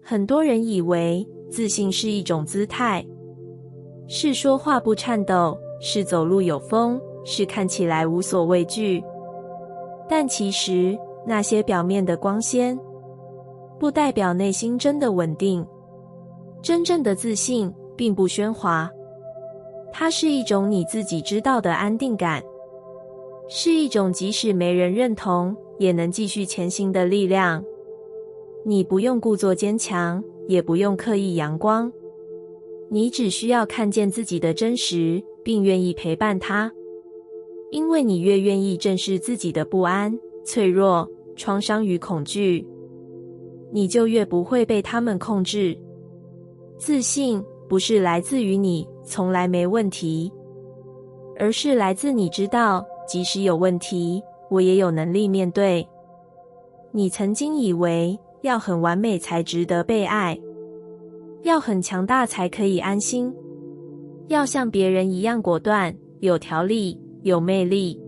很多人以为自信是一种姿态，是说话不颤抖，是走路有风，是看起来无所畏惧。但其实那些表面的光鲜，不代表内心真的稳定。真正的自信并不喧哗，它是一种你自己知道的安定感，是一种即使没人认同，也能继续前行的力量。你不用故作坚强，也不用刻意阳光，你只需要看见自己的真实，并愿意陪伴它。因为你越愿意正视自己的不安、脆弱、创伤与恐惧，你就越不会被他们控制。自信不是来自于你从来没问题，而是来自你知道，即使有问题，我也有能力面对。你曾经以为要很完美才值得被爱，要很强大才可以安心，要像别人一样果断、有条理、有魅力。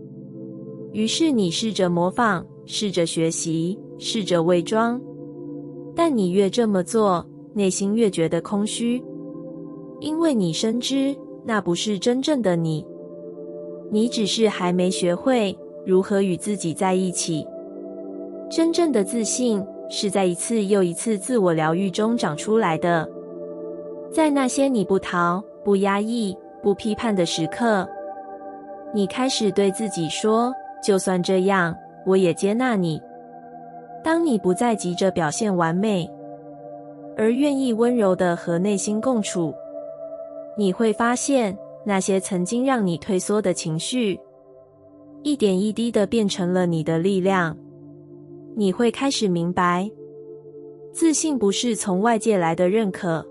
于是你试着模仿，试着学习，试着伪装。但你越这么做，内心越觉得空虚，因为你深知那不是真正的你，你只是还没学会如何与自己在一起。真正的自信是在一次又一次自我疗愈中长出来的，在那些你不逃、不压抑、不批判的时刻，你开始对自己说，就算这样，我也接纳你。当你不再急着表现完美，而愿意温柔地和内心共处，你会发现那些曾经让你退缩的情绪，一点一滴地变成了你的力量。你会开始明白，自信不是从外界来的认可，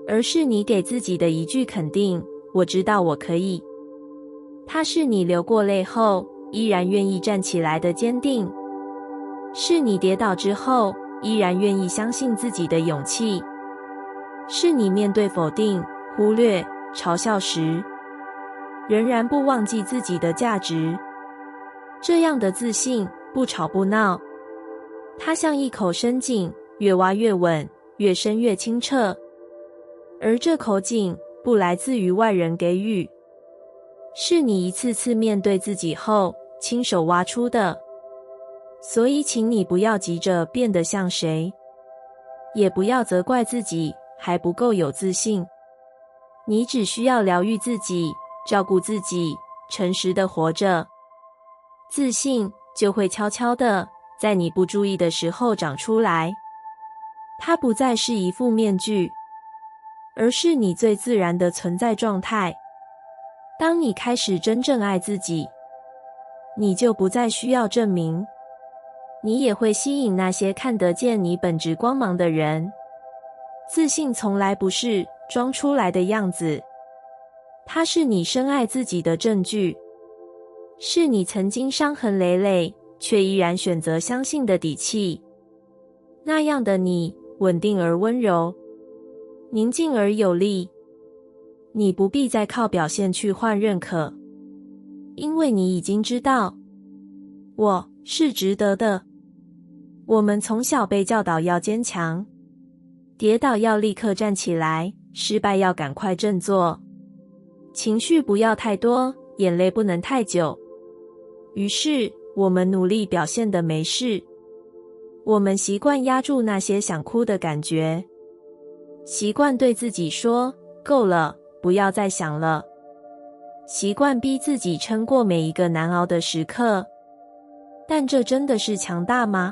而是你给自己的一句肯定，我知道我可以。它是你流过泪后依然愿意站起来的坚定，是你跌倒之后依然愿意相信自己的勇气，是你面对否定、忽略、嘲笑时，仍然不忘记自己的价值。这样的自信不吵不闹，它像一口深井，越挖越稳，越深越清澈。而这口井不来自于外人给予，是你一次次面对自己后亲手挖出的。所以请你不要急着变得像谁，也不要责怪自己还不够有自信。你只需要疗愈自己，照顾自己，诚实地活着，自信就会悄悄地在你不注意的时候长出来。它不再是一副面具，而是你最自然的存在状态。当你开始真正爱自己，你就不再需要证明，你也会吸引那些看得见你本质光芒的人。自信从来不是装出来的样子，它是你深爱自己的证据，是你曾经伤痕累累却依然选择相信的底气。那样的你，稳定而温柔，宁静而有力。你不必再靠表现去换认可，因为你已经知道，我是值得的。我们从小被教导要坚强，跌倒要立刻站起来，失败要赶快振作，情绪不要太多，眼泪不能太久。于是我们努力表现得没事，我们习惯压住那些想哭的感觉，习惯对自己说够了，不要再想了，习惯逼自己撑过每一个难熬的时刻。但这真的是强大吗？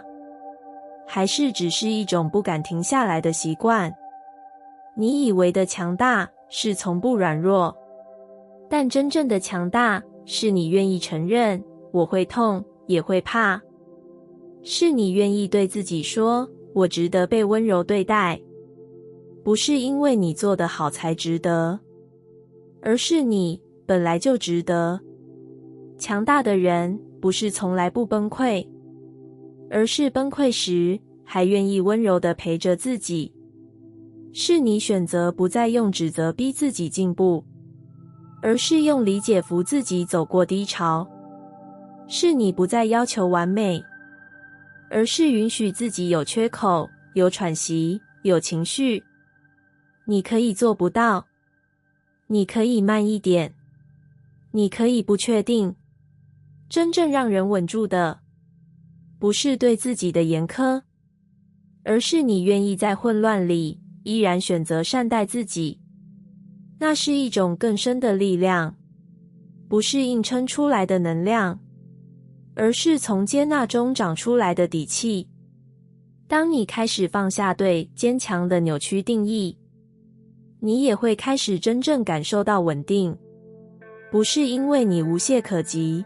还是只是一种不敢停下来的习惯？你以为的强大是从不软弱，但真正的强大是你愿意承认，我会痛，也会怕。是你愿意对自己说，我值得被温柔对待。不是因为你做得好才值得，而是你本来就值得。强大的人不是从来不崩溃，而是崩溃时还愿意温柔地陪着自己。是你选择不再用指责逼自己进步，而是用理解扶自己走过低潮。是你不再要求完美，而是允许自己有缺口，有喘息，有情绪。你可以做不到，你可以慢一点，你可以不确定。真正让人稳住的，不是对自己的严苛，而是你愿意在混乱里依然选择善待自己。那是一种更深的力量，不是硬撑出来的能量，而是从接纳中长出来的底气。当你开始放下对坚强的扭曲定义，你也会开始真正感受到稳定，不是因为你无懈可击，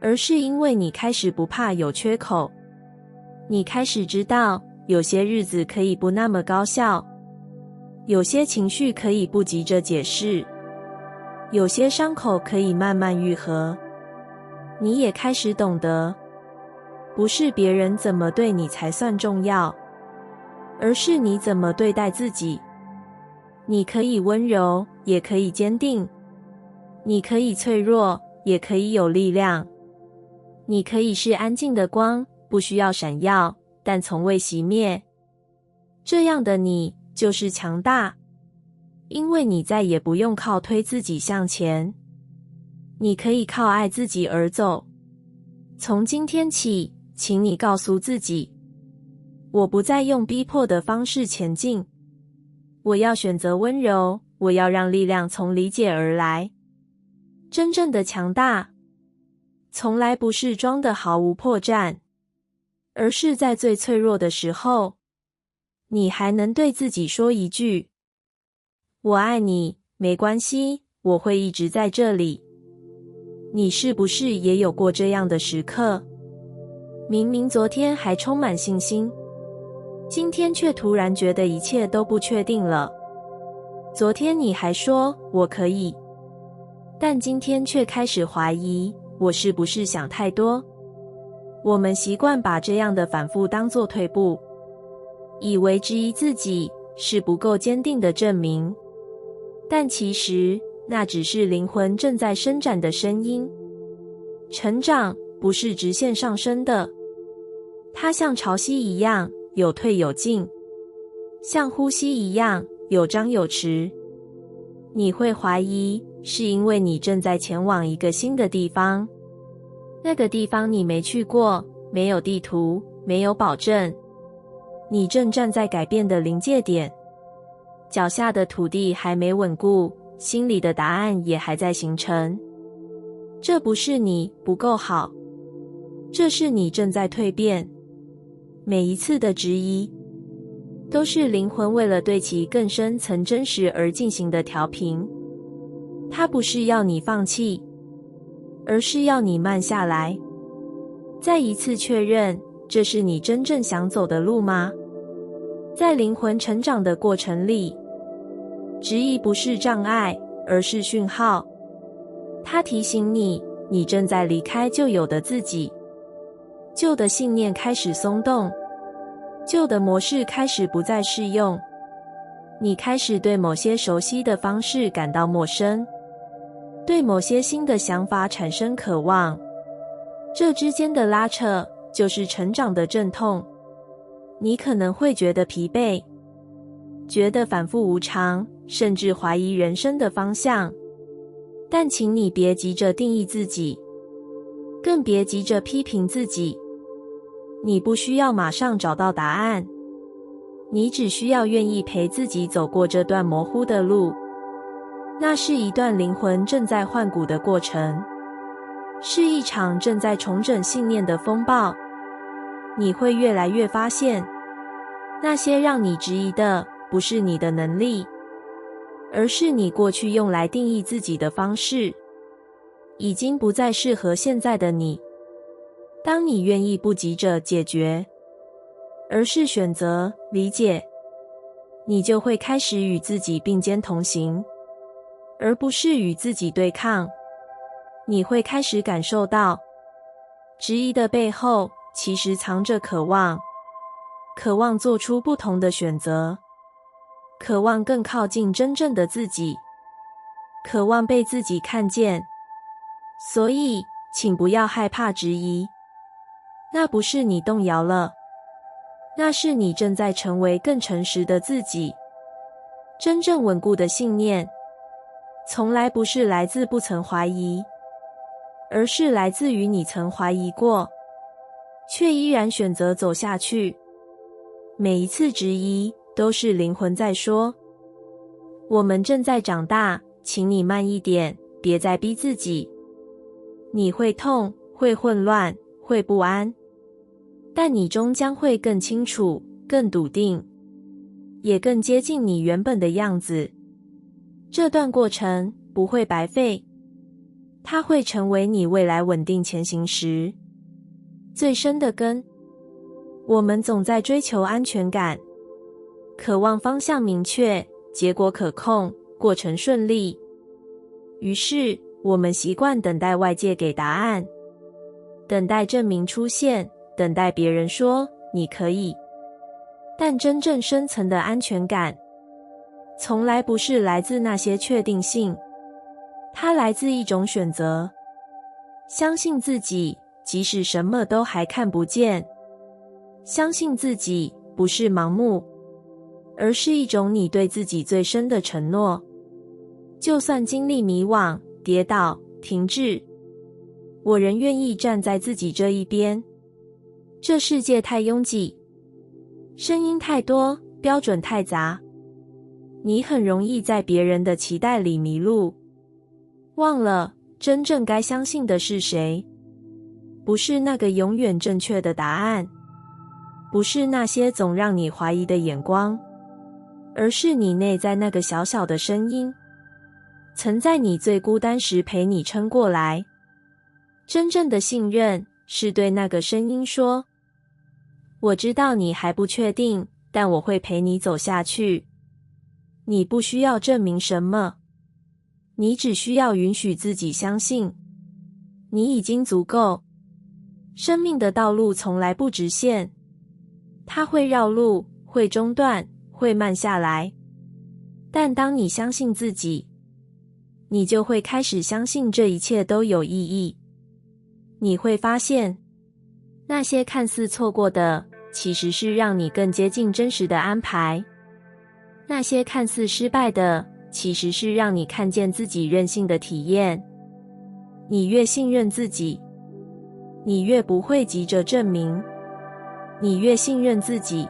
而是因为你开始不怕有缺口。你开始知道，有些日子可以不那么高效，有些情绪可以不急着解释，有些伤口可以慢慢愈合。你也开始懂得，不是别人怎么对你才算重要，而是你怎么对待自己。你可以温柔，也可以坚定；你可以脆弱，也可以有力量；你可以是安静的光，不需要闪耀，但从未熄灭。这样的你就是强大，因为你再也不用靠推自己向前，你可以靠爱自己而走。从今天起，请你告诉自己，我不再用逼迫的方式前进，我要选择温柔，我要让力量从理解而来。真正的强大，从来不是装得毫无破绽，而是在最脆弱的时候，你还能对自己说一句：我爱你，没关系，我会一直在这里。你是不是也有过这样的时刻？明明昨天还充满信心，今天却突然觉得一切都不确定了。昨天你还说我可以，但今天却开始怀疑，我是不是想太多？我们习惯把这样的反复当作退步，以为质疑自己是不够坚定的证明，但其实那只是灵魂正在伸展的声音。成长不是直线上升的，它像潮汐一样有退有进，像呼吸一样有张有弛。你会怀疑，是因为你正在前往一个新的地方，那个地方你没去过，没有地图，没有保证。你正站在改变的临界点，脚下的土地还没稳固，心里的答案也还在形成。这不是你不够好，这是你正在蜕变。每一次的质疑，都是灵魂为了对其更深层真实而进行的调频。它不是要你放弃，而是要你慢下来，再一次确认，这是你真正想走的路吗？在灵魂成长的过程里，质疑不是障碍，而是讯号。它提醒你，你正在离开旧有的自己，旧的信念开始松动，旧的模式开始不再适用。你开始对某些熟悉的方式感到陌生，对某些新的想法产生渴望。这之间的拉扯，就是成长的阵痛。你可能会觉得疲惫，觉得反复无常，甚至怀疑人生的方向。但请你别急着定义自己，更别急着批评自己。你不需要马上找到答案，你只需要愿意陪自己走过这段模糊的路。那是一段灵魂正在换骨的过程，是一场正在重整信念的风暴。你会越来越发现，那些让你质疑的不是你的能力，而是你过去用来定义自己的方式，已经不再适合现在的你。当你愿意不急着解决，而是选择理解，你就会开始与自己并肩同行，而不是与自己对抗。你会开始感受到，质疑的背后其实藏着渴望，渴望做出不同的选择，渴望更靠近真正的自己，渴望被自己看见。所以，请不要害怕质疑，那不是你动摇了，那是你正在成为更诚实的自己。真正稳固的信念，从来不是来自不曾怀疑，而是来自于你曾怀疑过，却依然选择走下去。每一次质疑，都是灵魂在说：我们正在长大，请你慢一点，别再逼自己。你会痛，会混乱，会不安，但你终将会更清楚，更笃定，也更接近你原本的样子。这段过程不会白费，它会成为你未来稳定前行时最深的根。我们总在追求安全感，渴望方向明确，结果可控，过程顺利。于是，我们习惯等待外界给答案，等待证明出现，等待别人说你可以。但真正深层的安全感，从来不是来自那些确定性，它来自一种选择。相信自己，即使什么都还看不见。相信自己，不是盲目，而是一种你对自己最深的承诺。就算经历迷惘、跌倒、停滞，我仍愿意站在自己这一边。这世界太拥挤，声音太多，标准太杂，你很容易在别人的期待里迷路，忘了真正该相信的是谁。不是那个永远正确的答案，不是那些总让你怀疑的眼光，而是你内在那个小小的声音，曾在你最孤单时陪你撑过来。真正的信任是对那个声音说：我知道你还不确定，但我会陪你走下去。你不需要证明什么，你只需要允许自己相信，你已经足够。生命的道路从来不直线，它会绕路，会中断，会慢下来。但当你相信自己，你就会开始相信这一切都有意义。你会发现，那些看似错过的，其实是让你更接近真实的安排。那些看似失败的，其实是让你看见自己任性的体验。你越信任自己，你越不会急着证明。你越信任自己，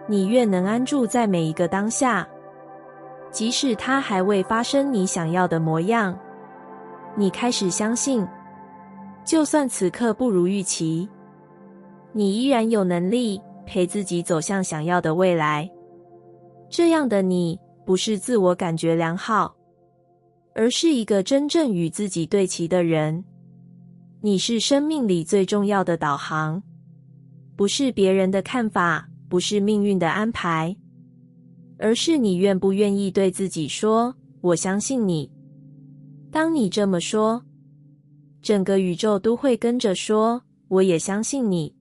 你越能安住在每一个当下，即使它还未发生你想要的模样。你开始相信，就算此刻不如预期，你依然有能力陪自己走向想要的未来。这样的你，不是自我感觉良好，而是一个真正与自己对齐的人。你是生命里最重要的导航，不是别人的看法，不是命运的安排，而是你愿不愿意对自己说：我相信你。当你这么说，整个宇宙都会跟着说：我也相信你。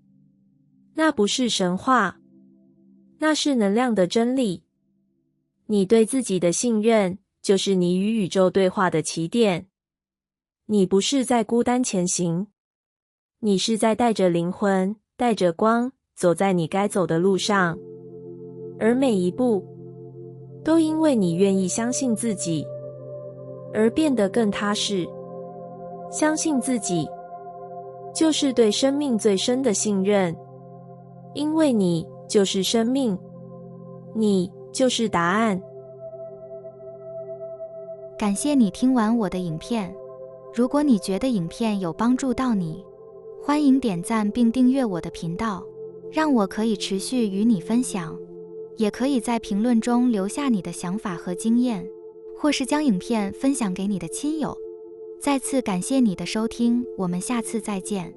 那不是神话，那是能量的真理。你对自己的信任，就是你与宇宙对话的起点。你不是在孤单前行，你是在带着灵魂，带着光，走在你该走的路上。而每一步，都因为你愿意相信自己，而变得更踏实。相信自己，就是对生命最深的信任，因为你就是生命，你就是答案。感谢你听完我的影片。如果你觉得影片有帮助到你，欢迎点赞并订阅我的频道，让我可以持续与你分享。也可以在评论中留下你的想法和经验，或是将影片分享给你的亲友。再次感谢你的收听，我们下次再见。